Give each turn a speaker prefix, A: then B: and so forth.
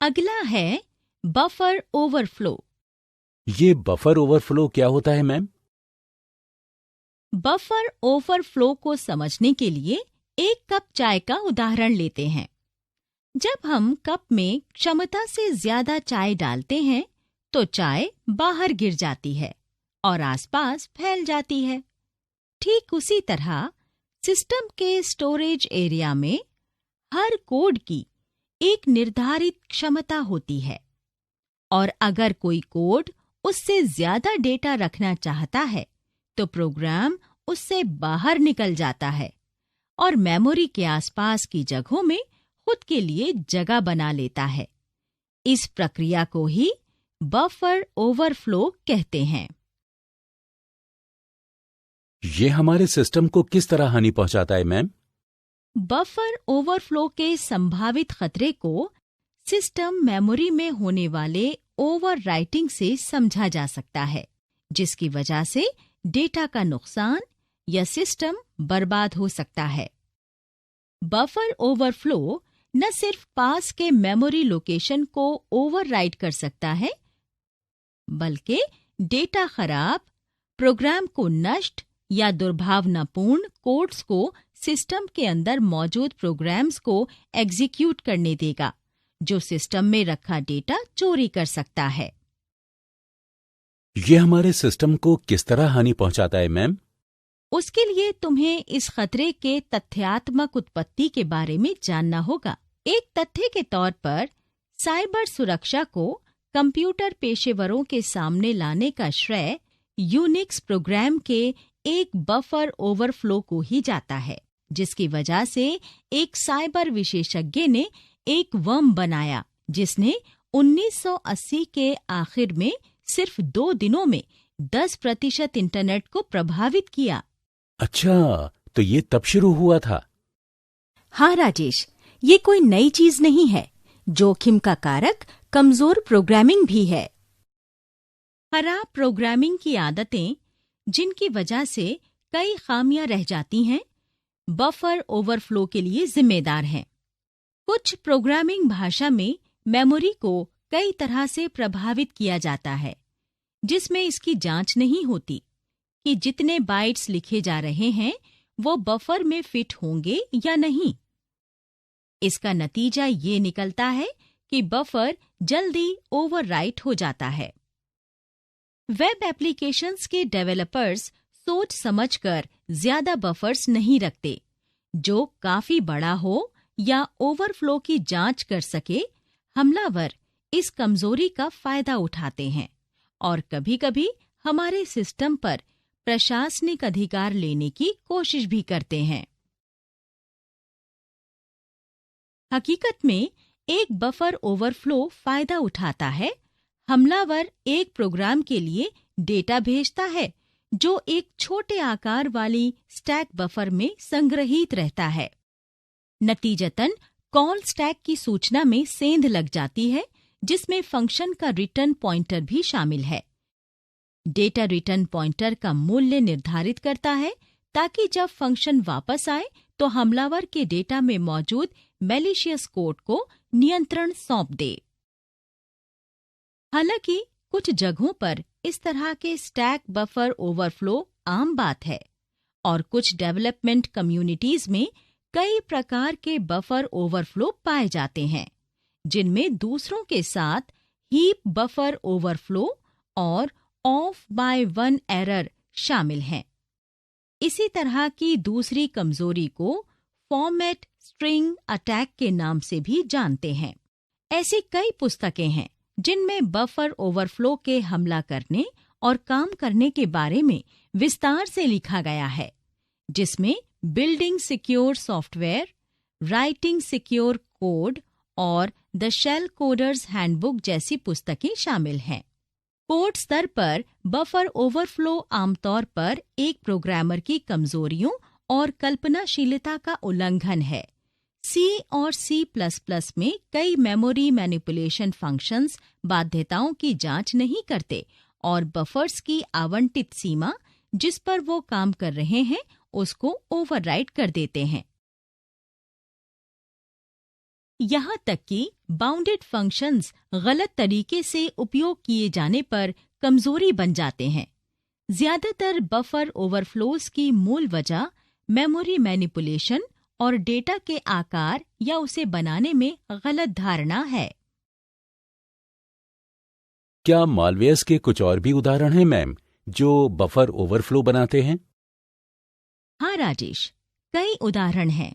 A: अगला है buffer overflow.
B: ये बफर ओवरफ्लो क्या होता है मैम?
A: बफर ओवरफ्लो को समझने के लिए एक कप चाय का उदाहरण लेते हैं। जब हम कप में क्षमता से ज्यादा चाय डालते हैं तो चाय बाहर गिर जाती है और आसपास फैल जाती है। ठीक उसी तरह सिस्टम के स्टोरेज एरिया में हर कोड की एक निर्धारित क्षमता होती है और अगर कोई कोड उससे ज्यादा डेटा रखना चाहता है तो प्रोग्राम उससे बाहर निकल जाता है और मेमोरी के आसपास की जगहों में खुद के लिए जगह बना लेता है। इस प्रक्रिया को ही बफर ओवरफ्लो कहते हैं।
B: ये हमारे सिस्टम को किस तरह हानि पहुंचाता है मैम?
A: बफर ओवरफ्लो के संभावित खतरे को सिस्टम मेमोरी में होने वाले ओवरराइटिंग से समझा जा सकता है, जिसकी वजह से डेटा का नुकसान या सिस्टम बर्बाद हो सकता है। बफर ओवरफ्लो न सिर्फ पास के मेमोरी लोकेशन को ओवरराइट कर सकता है, बल्कि डेटा खराब, प्रोग्राम को नष्ट या दुर्भावनापूर्ण कोड्स को सिस्टम के अंदर मौजूद प्रोग्राम्स को एग्जीक्यूट करने देगा, जो सिस्टम में रखा डेटा चोरी कर सकता है।
B: ये हमारे सिस्टम को किस तरह हानि पहुंचाता है मैम?
A: उसके लिए तुम्हें इस खतरे के तथ्यात्मक उत्पत्ति के बारे में जानना होगा। एक तथ्य के तौर पर साइबर सुरक्षा को कंप्यूटर पेशेवरों के सामने लाने का श्रेय यूनिक्स प्रोग्राम के एक बफर ओवरफ्लो को ही जाता है, जिसकी वजह से एक साइबर विशेषज्ञ ने एक वर्म बनाया जिसने 1980 के आखिर में सिर्फ 2 दिनों में 10% इंटरनेट को प्रभावित किया।
B: अच्छा, तो ये तब शुरू हुआ था?
A: हाँ राजेश, ये कोई नई चीज नहीं है। जोखिम का कारक कमजोर प्रोग्रामिंग भी है। खराब प्रोग्रामिंग की आदतें, जिनकी वजह से कई खामियां रह जाती हैं, बफर ओवरफ्लो के लिए जिम्मेदार हैं। कुछ प्रोग्रामिंग भाषा में मेमोरी को कई तरह से प्रभावित किया जाता है, जिसमें इसकी जांच नहीं होती कि जितने बाइट्स लिखे जा रहे हैं वो बफर में फिट होंगे या नहीं। इसका नतीजा ये निकलता है कि बफर जल्दी ओवरराइट हो जाता है। वेब एप्लीकेशंस के डेवलपर्स सोच समझकर ज्यादा बफर्स नहीं रखते, जो काफी बड़ा हो या ओवरफ्लो की जांच कर सके। हमलावर इस कमजोरी का फायदा उठाते हैं और कभी-कभी हमारे सिस्टम पर प्रशासनिक अधिकार लेने की कोशिश भी करते हैं। हकीकत में एक बफर ओवरफ्लो फायदा उठाता है। हमलावर एक प्रोग्राम के लिए डेटा भेजता है जो एक छोटे आकार वाली स्टैक बफर में संग्रहित रहता है। नतीजतन कॉल स्टैक की सूचना में सेंध लग जाती है, जिसमें फंक्शन का रिटर्न पॉइंटर भी शामिल है। डेटा रिटर्न पॉइंटर का मूल्य निर्धारित करता है ताकि जब फंक्शन वापस आए तो हमलावर के डेटा में मौजूद मैलिशियस कोड को नियंत्रण सौंप दे। हालांकि कुछ जगहों पर इस तरह के स्टैक बफर ओवरफ्लो आम बात है और कुछ डेवलपमेंट कम्युनिटीज में कई प्रकार के बफर ओवरफ्लो पाए जाते हैं, जिनमें दूसरों के साथ हीप बफर ओवरफ्लो और ऑफ बाय वन एरर शामिल हैं। इसी तरह की दूसरी कमजोरी को फॉर्मेट स्ट्रिंग अटैक के नाम से भी जानते हैं। ऐसी कई पुस्तकें हैं जिनमें बफर ओवरफ्लो के हमला करने और काम करने के बारे में विस्तार से लिखा गया है, जिसमें building secure software, writing secure code और द शेल कोडर्स हैंडबुक जैसी पुस्तकें शामिल हैं। कोड स्तर पर बफर ओवरफ्लो आमतौर पर एक प्रोग्रामर की कमजोरियों और कल्पनाशीलता का उल्लंघन है। C और C++ में कई मेमोरी मैनिपुलेशन फंक्शंस बाध्यताओं की जांच नहीं करते और बफर्स की आवंटित सीमा जिस पर वो काम कर रहे हैं उसको ओवरराइट कर देते हैं। यहाँ तक कि बाउंडेड फंक्शंस गलत तरीके से उपयोग किए जाने पर कमजोरी बन जाते हैं। ज्यादातर बफर ओवरफ्लोज की मूल वजह मेमोरी मैनिपुलेशन और डेटा के आकार या उसे बनाने में गलत धारणा है।
B: क्या मालवेयर्स के कुछ और भी उदाहरण हैं मैम, जो बफर ओवरफ्लो बनाते हैं?
A: हाँ राजेश, कई उदाहरण हैं।